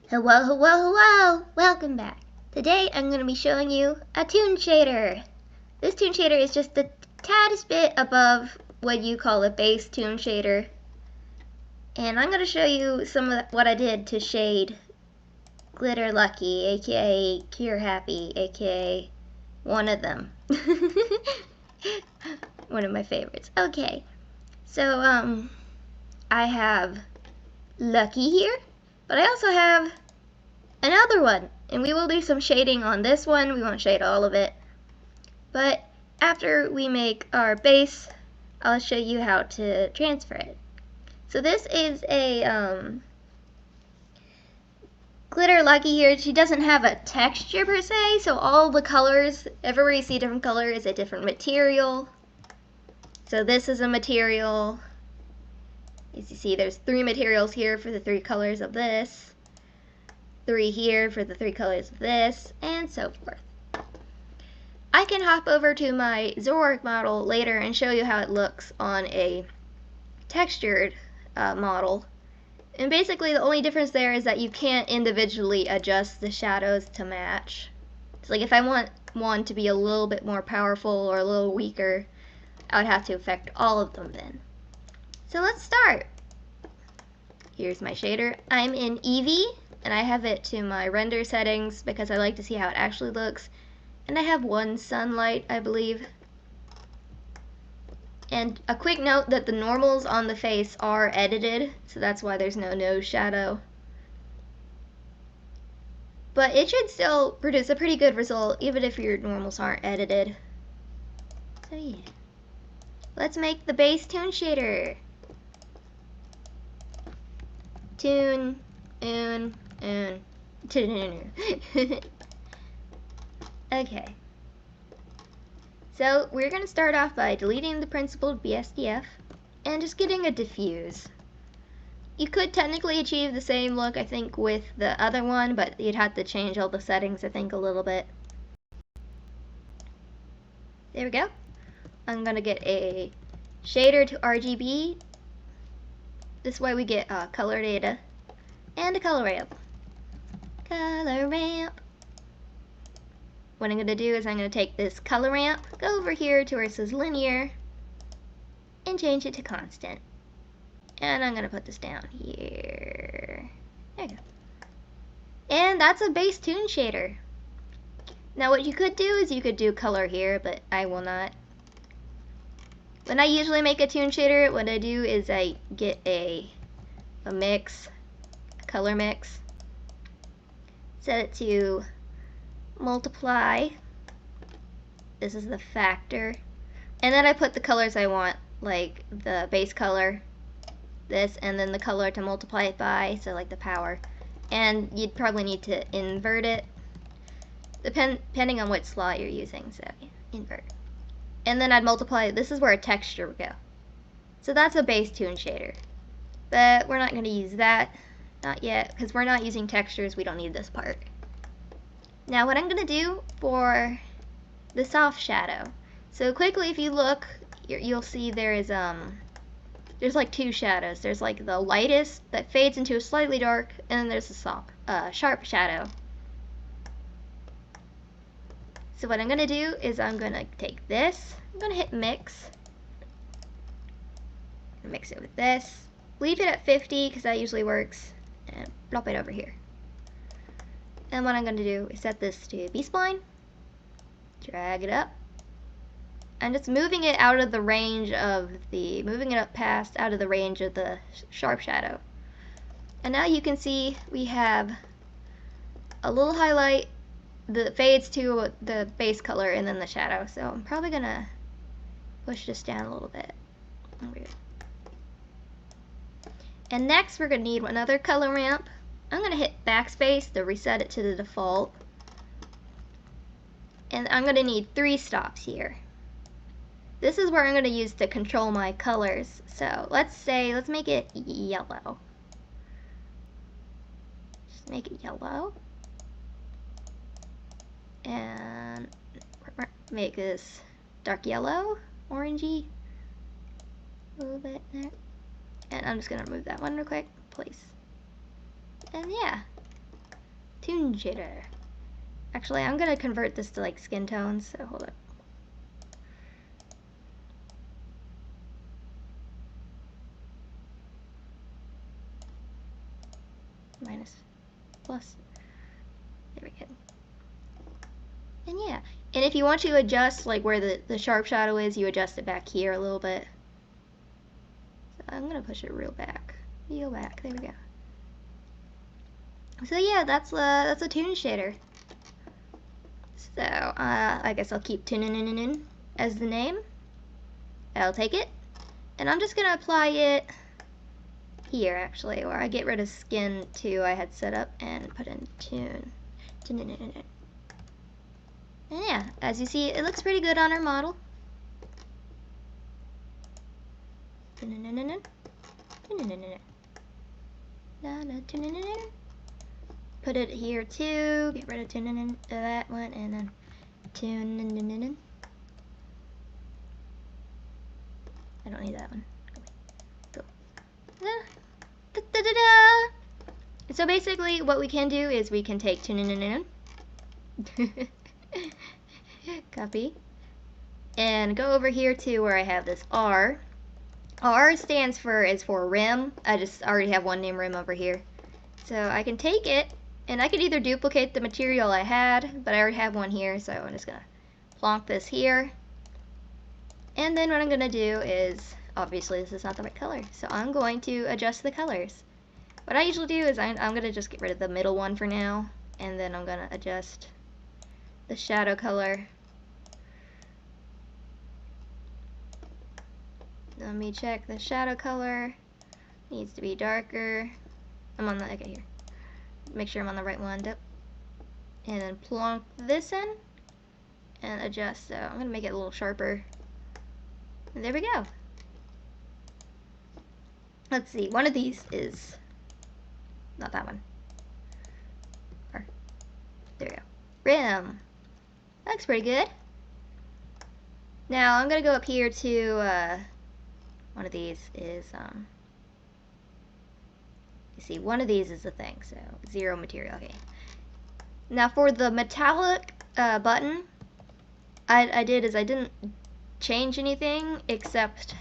Hello, hello, hello! Welcome back. Today I'm going to be showing you a Toon shader. This Toon shader is just a tad bit above what you call a base Toon shader. And I'm going to show you some of what I did to shade Glitter Lucky, aka Cure Happy, aka one of them. One of my favorites. Okay, so I have Lucky here, but I also have another one, and we will do some shading on this one. We won't shade all of it, but after we make our base, I'll show you how to transfer it. So this is a Glitter Lucky here. She doesn't have a texture per se, so all the colors, everywhere you see a different color is a different material. So this is a material. As you see, there's 3 materials here for the 3 colors of this, 3 here for the 3 colors of this, and so forth. I can hop over to my Zoroark model later and show you how it looks on a textured model. And basically the only difference there is that you can't individually adjust the shadows to match. It's like if I want one to be a little bit more powerful or a little weaker, I would have to affect all of them then. So let's start. Here's my shader. I'm in Eevee, and I have it to my render settings because I like to see how it actually looks. And I have 1 sunlight, I believe. And a quick note that the normals on the face are edited, so that's why there's no nose shadow. But it should still produce a pretty good result, even if your normals aren't edited. So yeah. Let's make the base Toon shader. Toon, Toon. Okay. So we're going to start off by deleting the principled BSDF and just getting a diffuse. You could technically achieve the same look, I think, with the other one, but you'd have to change all the settings, I think, a little bit. There we go. I'm going to get a shader to RGB. This way we get color data and a color ramp. Color ramp. What I'm going to do is I'm going to take this color ramp, go over here to where it says linear, and change it to constant. And I'm going to put this down here. There you go. And that's a base Toon shader. Now what you could do is you could do color here, but I will not. When I usually make a Toon shader, what I do is I get a mix, a color mix, set it to multiply. This is the factor, and then I put the colors I want, like the base color, this, and then the color to multiply it by, so like the power. And you'd probably need to invert it, depending on what slot you're using, so yeah, invert. And then I'd multiply, this is where a texture would go. So that's a base Toon shader, but we're not going to use that, not yet, because we're not using textures, we don't need this part. Now what I'm going to do for the soft shadow. So quickly, if you look, you'll see there's like 2 shadows. There's like the lightest that fades into a slightly dark, and then there's a sharp shadow. So what I'm going to do is I'm going to take this, I'm going to hit mix, mix it with this, leave it at 50 because that usually works, and plop it over here. And what I'm going to do is set this to B-spline, drag it up. I'm just moving it out of the range of the, moving it up past, out of the range of the sharp shadow. And now you can see we have a little highlight that fades to the base color and then the shadow. So I'm probably going to push this down a little bit. And next we're going to need another color ramp. I'm going to hit backspace to reset it to the default. And I'm going to need 3 stops here. This is where I'm going to use to control my colors. So let's make it yellow. Just make it yellow. And make this dark yellow, orangey, a little bit there. And I'm just going to remove that one real quick, please. And yeah, Toon shader. Actually, I'm gonna convert this to like skin tones, so hold up. Minus, plus. There we go. And yeah, and if you want to adjust like where the sharp shadow is, you adjust it back here a little bit. So I'm gonna push it real back. Real back. There we go. So yeah, that's a Toon shader. So I guess I'll keep Toon as the name. I'll take it, and I'm just gonna apply it here actually, where I get rid of skin 2 I had set up and put in Toon. And yeah, as you see, it looks pretty good on our model. Put it here too. Get rid of that one, and then Toon. I don't need that one. Go. Da, da, da, da. So basically, what we can do is we can take Toon. Copy. And go over here to where I have this R. R stands for is for rim. I just already have one name rim over here. So I can take it, and I could either duplicate the material I had, but I already have one here, so I'm just gonna plonk this here. And then what I'm gonna do is, obviously this is not the right color, so I'm going to adjust the colors. What I usually do is I'm gonna just get rid of the middle one for now, and then I'm gonna adjust the shadow color. Let me check the shadow color. Needs to be darker. I'm on the, okay, here. Make sure I'm on the right one. And then plonk this in and adjust. So I'm going to make it a little sharper. And there we go. Let's see. One of these is not that one. Or, there we go. Rim. That looks pretty good. Now I'm going to go up here to one of these is you see, one of these is the thing, so 0 material. Okay. Now for the metallic button, I didn't change anything except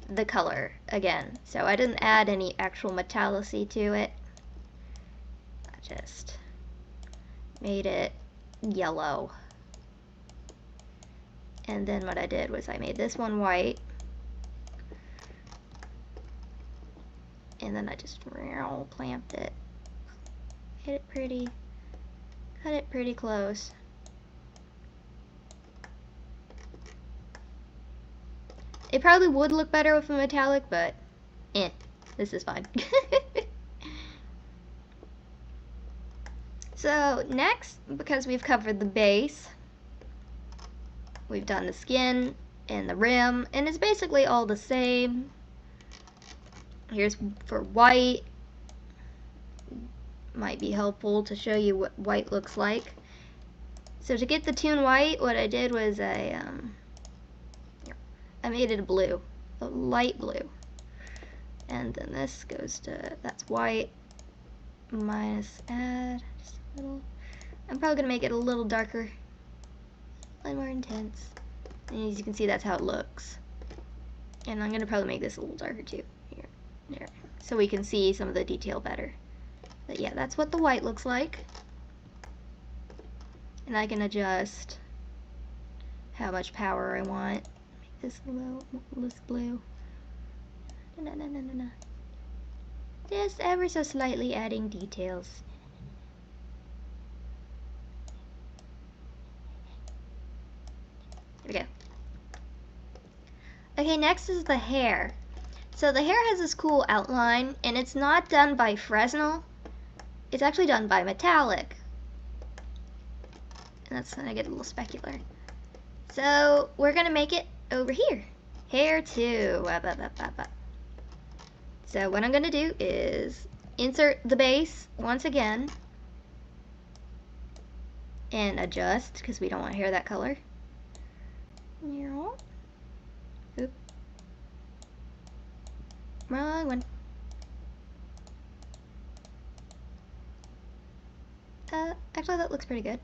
the color again. So I didn't add any actual metallicity to it. I just made it yellow. And then what I did was I made this one white. And then I just clamped it. Hit it pretty. Cut it pretty close. It probably would look better with a metallic, but this is fine. So next, because we've covered the base, we've done the skin and the rim, and it's basically all the same. Here's for white. Might be helpful to show you what white looks like. So to get the Toon white, what I did was I made it a blue, a light blue. And then this goes to, that's white, minus add, just a little. I'm probably going to make it a little darker, a little more intense. And as you can see, that's how it looks. And I'm going to probably make this a little darker too. Here, there. So we can see some of the detail better. But yeah, that's what the white looks like. And I can adjust how much power I want. Make this a little less blue. Just ever so slightly adding details. There we go. Okay, next is the hair. So the hair has this cool outline, and it's not done by Fresnel. It's actually done by metallic. And that's when I get a little specular. So we're gonna make it over here. Hair 2. So what I'm gonna do is insert the base once again and adjust, because we don't want hair that color. Oop. Wrong one. Actually that looks pretty good.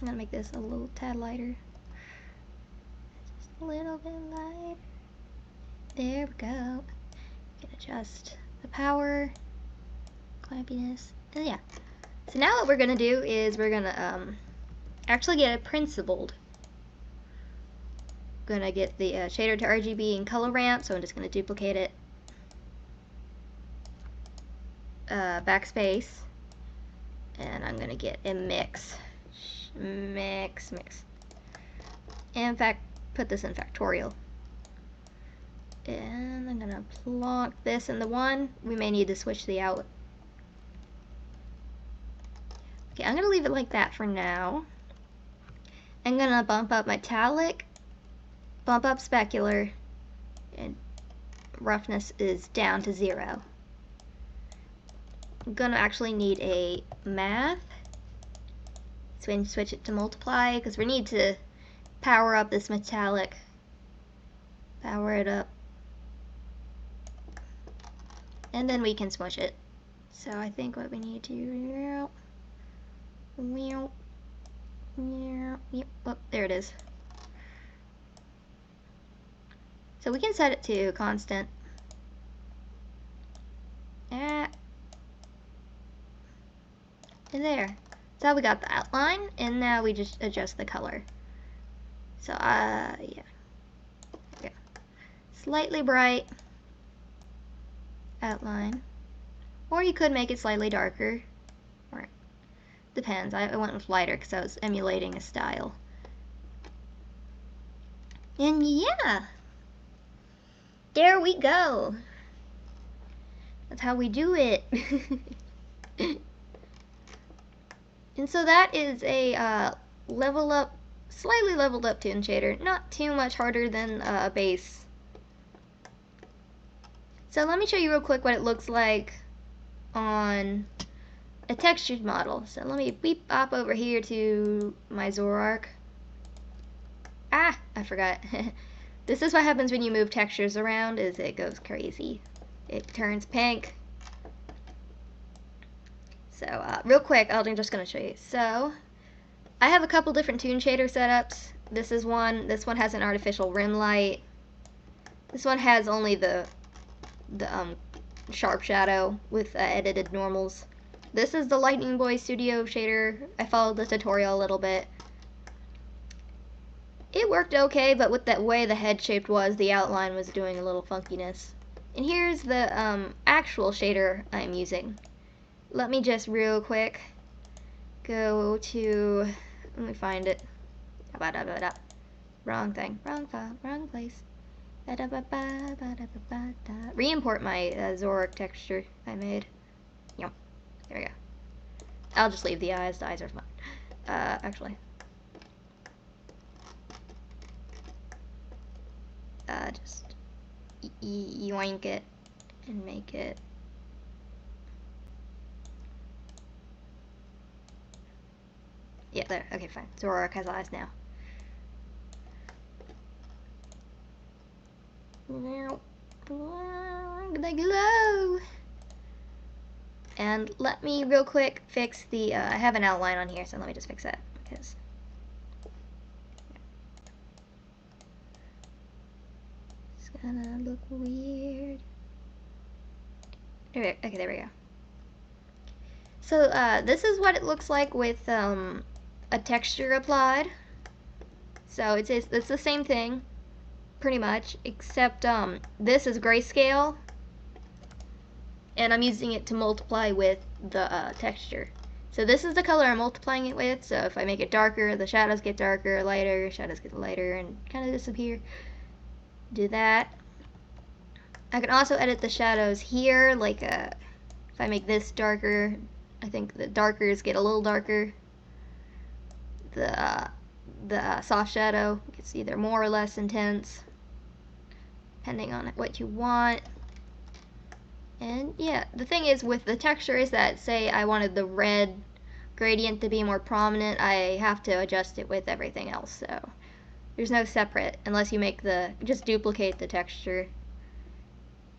I'm gonna make this a little tad lighter. Just a little bit lighter. There we go. Can adjust the power, clampiness, and yeah. So now what we're gonna do is we're gonna actually get it principled. Gonna get the shader to RGB and color ramp, so I'm just gonna duplicate it. Backspace, and I'm gonna get a mix. Mix. And in fact, put this in factorial. And I'm gonna plonk this in the one. We may need to switch the out. Okay, I'm gonna leave it like that for now. I'm gonna bump up metallic, bump up specular, and roughness is down to 0. I'm gonna actually need a math. So we can switch it to multiply because we need to power up this metallic. Power it up. And then we can smush it. So I think what we need to do, oh, there it is. So we can set it to constant. And there. So we got the outline, and now we just adjust the color. So yeah. Okay. Slightly bright outline, or you could make it slightly darker, or depends. I went with lighter because I was emulating a style. And yeah, there we go. That's how we do it. And so that is a slightly leveled up Toon shader. Not too much harder than a base. So let me show you real quick what it looks like on a textured model. So let me beep bop over here to my Zoroark. Ah, I forgot. This is what happens when you move textures around, is it goes crazy. It turns pink. So real quick, I'm just going to show you. So I have a couple different Toon shader setups. This is one. This one has an artificial rim light. This one has only the sharp shadow with edited normals. This is the Lightning Boy Studio shader. I followed the tutorial a little bit. It worked okay, but with that way the head shaped was, the outline was doing a little funkiness. And here's the actual shader I'm using. Let me just real quick go to, let me find it. Wrong thing, wrong file, wrong place. Re-import my Zoroark texture I made. Yep, there we go. I'll just leave the eyes are fine. Actually. Just yoink it and make it. Yeah, there. Okay, fine. Zoroark has eyes now. They glow. And let me real quick fix the. I have an outline on here, so let me just fix that because. It's gonna look weird. Okay, there we go. So this is what it looks like with a texture applied. So it's the same thing, pretty much, except this is grayscale, and I'm using it to multiply with the texture. So this is the color I'm multiplying it with. So if I make it darker, the shadows get darker, lighter, shadows get lighter, and kind of disappear. Do that. I can also edit the shadows here, like if I make this darker, I think the darkers get a little darker. The soft shadow gets either more or less intense, depending on what you want. And yeah, the thing is with the texture is that, say I wanted the red gradient to be more prominent, I have to adjust it with everything else. So there's no separate, unless you make just duplicate the texture.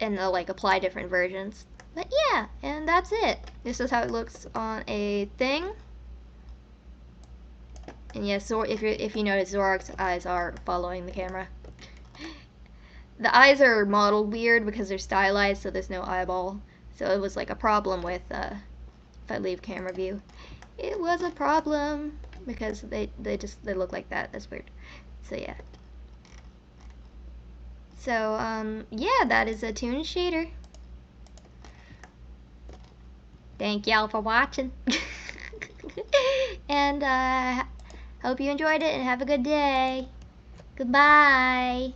and they'll like apply different versions. But yeah, and that's it. This is how it looks on a thing. And yes, if you notice, Zorok's eyes are following the camera. The eyes are modeled weird because they're stylized, so there's no eyeball. So it was like a problem with if I leave camera view. It was a problem because they look like that. That's weird. So yeah. So yeah, that is a Toon shader. Thank y'all for watching. And hope you enjoyed it and have a good day. Goodbye.